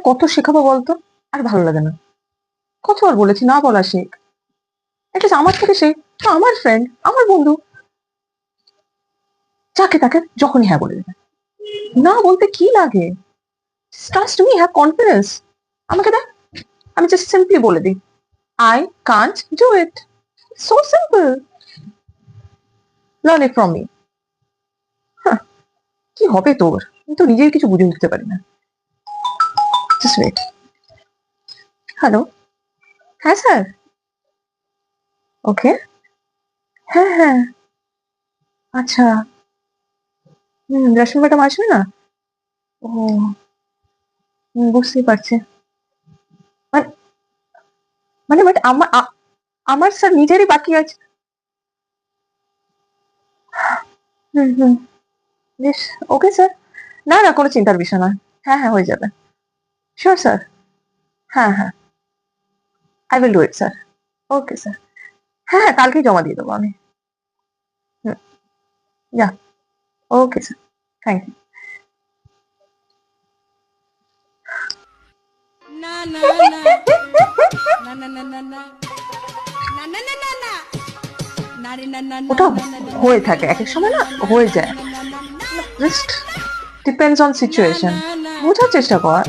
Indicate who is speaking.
Speaker 1: কত শেখাবো বলতো? আর ভালো লাগে না। কতবার বলেছি না বলা শেখ। এটা আমার থেকে শেখ, তো আমার ফ্রেন্ড, আমার বন্ধু। যাকে তাকে যখনই হ্যাঁ বলে দেবে। না বলতে কি লাগে? Trust me, have confidence. আমাকে দেখ, আমি জাস্ট সিম্পলি বলে দিই, I can't do it. So simple. Learn it from me. কি হবে তোর? আমি তো নিজেই কিছু বুঝে উঠতে পারি না। Just wait. হ্যালো। হ্যাঁ স্যার। ওকে। হ্যাঁ হ্যাঁ। আচ্ছা। রেশন ম্যাডাম আসবে না? ও, বুঝতেই পারছি। মানে মানে বাট আমার স্যার নিজেরই বাকি আছে। হুম হুম। বেশ। Okay sir. না না, কোনো চিন্তার বিষয় নয়। হ্যাঁ হ্যাঁ, হয়ে যাবে। Sure sir. হ্যাঁ হ্যাঁ, I will do it sir. Okay sir. হ্যাঁ হ্যাঁ, কালকেই জমা দিয়ে দেবো আমি। হুম। যা। Okay sir. Thank you.
Speaker 2: না না না না না না না না না না না না না না রে না না না
Speaker 1: ওটা
Speaker 2: না না না
Speaker 1: হয়ে থাকে এক এক সময়, না হয়ে যায়।
Speaker 2: না না
Speaker 1: জাস্ট ডিপেন্ডস অন
Speaker 2: না
Speaker 1: সিচুয়েশন।
Speaker 2: না না
Speaker 1: বোঝার চেষ্টা কর।